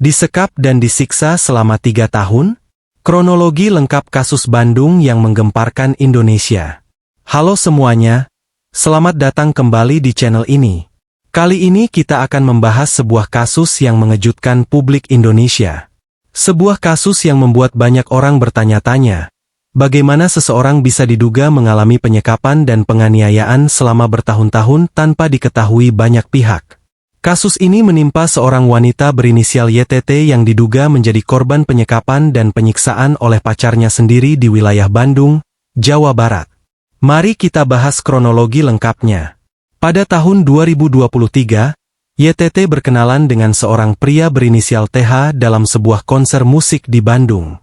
Disekap dan disiksa selama 3 tahun? Kronologi lengkap kasus Bandung yang menggemparkan Indonesia. Halo semuanya, selamat datang kembali di channel ini. Kali ini kita akan membahas sebuah kasus yang mengejutkan publik Indonesia. Sebuah kasus yang membuat banyak orang bertanya-tanya, bagaimana seseorang bisa diduga mengalami penyekapan dan penganiayaan selama bertahun-tahun tanpa diketahui banyak pihak. Kasus ini menimpa seorang wanita berinisial YTT yang diduga menjadi korban penyekapan dan penyiksaan oleh pacarnya sendiri di wilayah Bandung, Jawa Barat. Mari kita bahas kronologi lengkapnya. Pada tahun 2023, YTT berkenalan dengan seorang pria berinisial TH dalam sebuah konser musik di Bandung.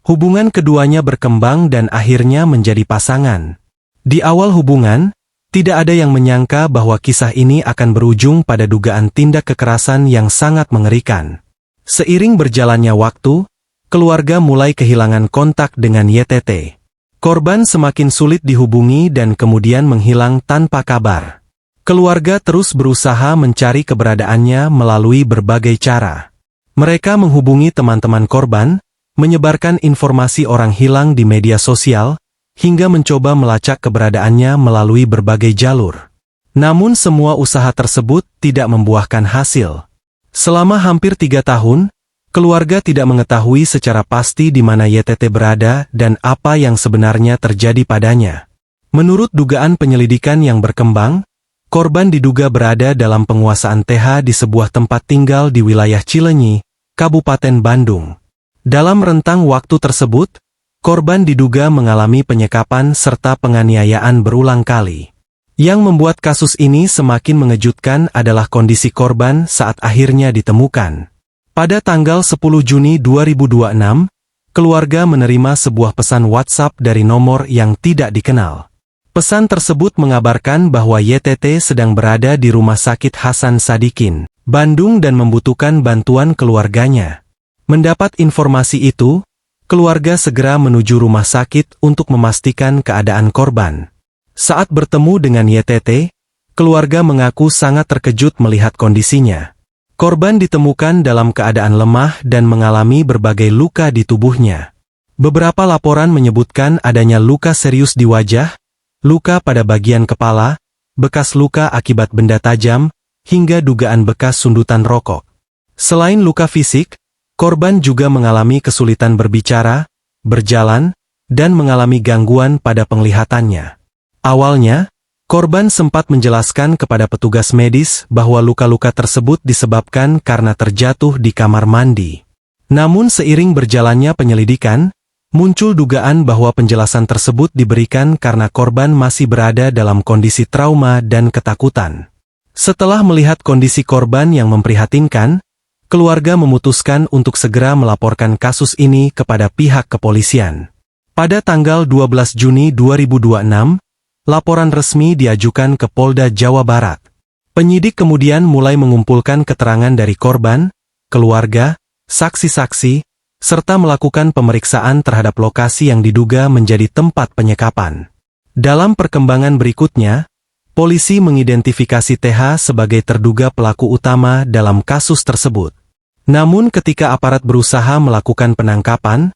Hubungan keduanya berkembang dan akhirnya menjadi pasangan. Di awal hubungan, tidak ada yang menyangka bahwa kisah ini akan berujung pada dugaan tindak kekerasan yang sangat mengerikan. Seiring berjalannya waktu, keluarga mulai kehilangan kontak dengan YTT. Korban semakin sulit dihubungi dan kemudian menghilang tanpa kabar. Keluarga terus berusaha mencari keberadaannya melalui berbagai cara. Mereka menghubungi teman-teman korban, menyebarkan informasi orang hilang di media sosial, hingga mencoba melacak keberadaannya melalui berbagai jalur. Namun semua usaha tersebut tidak membuahkan hasil. Selama hampir 3 tahun, keluarga tidak mengetahui secara pasti di mana YTT berada dan apa yang sebenarnya terjadi padanya. Menurut dugaan penyelidikan yang berkembang, korban diduga berada dalam penguasaan TH di sebuah tempat tinggal di wilayah Cileunyi, Kabupaten Bandung. Dalam rentang waktu tersebut, korban diduga mengalami penyekapan serta penganiayaan berulang kali. Yang membuat kasus ini semakin mengejutkan adalah kondisi korban saat akhirnya ditemukan. Pada tanggal 10 Juni 2026, keluarga menerima sebuah pesan WhatsApp dari nomor yang tidak dikenal. Pesan tersebut mengabarkan bahwa YTT sedang berada di Rumah Sakit Hasan Sadikin, Bandung dan membutuhkan bantuan keluarganya. Mendapat informasi itu, keluarga segera menuju rumah sakit untuk memastikan keadaan korban. Saat bertemu dengan YTT, keluarga mengaku sangat terkejut melihat kondisinya. Korban ditemukan dalam keadaan lemah dan mengalami berbagai luka di tubuhnya. Beberapa laporan menyebutkan adanya luka serius di wajah, luka pada bagian kepala, bekas luka akibat benda tajam, hingga dugaan bekas sundutan rokok. Selain luka fisik, korban juga mengalami kesulitan berbicara, berjalan, dan mengalami gangguan pada penglihatannya. Awalnya, korban sempat menjelaskan kepada petugas medis bahwa luka-luka tersebut disebabkan karena terjatuh di kamar mandi. Namun seiring berjalannya penyelidikan, muncul dugaan bahwa penjelasan tersebut diberikan karena korban masih berada dalam kondisi trauma dan ketakutan. Setelah melihat kondisi korban yang memprihatinkan, keluarga memutuskan untuk segera melaporkan kasus ini kepada pihak kepolisian. Pada tanggal 12 Juni 2026, laporan resmi diajukan ke Polda Jawa Barat. Penyidik kemudian mulai mengumpulkan keterangan dari korban, keluarga, saksi-saksi, serta melakukan pemeriksaan terhadap lokasi yang diduga menjadi tempat penyekapan. Dalam perkembangan berikutnya, polisi mengidentifikasi TH sebagai terduga pelaku utama dalam kasus tersebut. Namun ketika aparat berusaha melakukan penangkapan,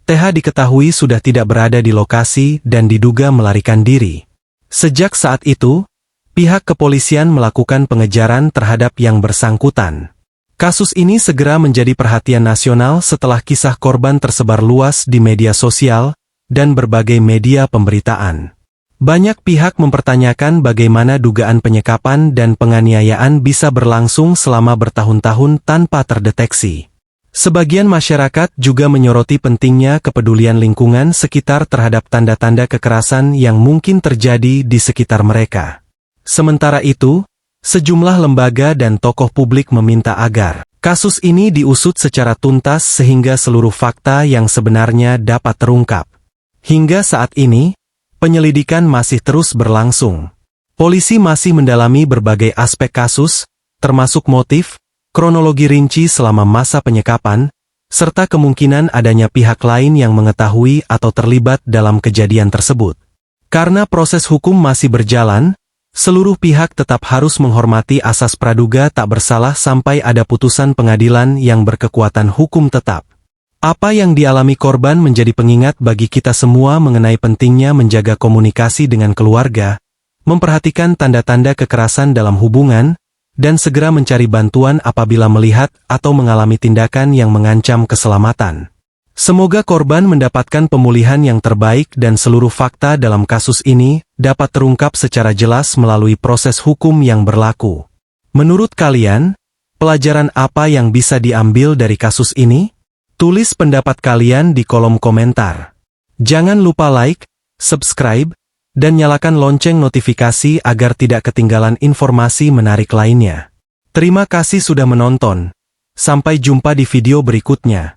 TH diketahui sudah tidak berada di lokasi dan diduga melarikan diri. Sejak saat itu, pihak kepolisian melakukan pengejaran terhadap yang bersangkutan. Kasus ini segera menjadi perhatian nasional setelah kisah korban tersebar luas di media sosial dan berbagai media pemberitaan. Banyak pihak mempertanyakan bagaimana dugaan penyekapan dan penganiayaan bisa berlangsung selama bertahun-tahun tanpa terdeteksi. Sebagian masyarakat juga menyoroti pentingnya kepedulian lingkungan sekitar terhadap tanda-tanda kekerasan yang mungkin terjadi di sekitar mereka. Sementara itu, sejumlah lembaga dan tokoh publik meminta agar kasus ini diusut secara tuntas sehingga seluruh fakta yang sebenarnya dapat terungkap. Hingga saat ini, penyelidikan masih terus berlangsung. Polisi masih mendalami berbagai aspek kasus, termasuk motif, kronologi rinci selama masa penyekapan, serta kemungkinan adanya pihak lain yang mengetahui atau terlibat dalam kejadian tersebut. Karena proses hukum masih berjalan, Seluruh pihak tetap harus menghormati asas praduga tak bersalah sampai ada putusan pengadilan yang berkekuatan hukum tetap. Apa yang dialami korban menjadi pengingat bagi kita semua mengenai pentingnya menjaga komunikasi dengan keluarga, memperhatikan tanda-tanda kekerasan dalam hubungan, dan segera mencari bantuan apabila melihat atau mengalami tindakan yang mengancam keselamatan. Semoga korban mendapatkan pemulihan yang terbaik dan seluruh fakta dalam kasus ini dapat terungkap secara jelas melalui proses hukum yang berlaku. Menurut kalian, pelajaran apa yang bisa diambil dari kasus ini? Tulis pendapat kalian di kolom komentar. Jangan lupa like, subscribe, dan nyalakan lonceng notifikasi agar tidak ketinggalan informasi menarik lainnya. Terima kasih sudah menonton. Sampai jumpa di video berikutnya.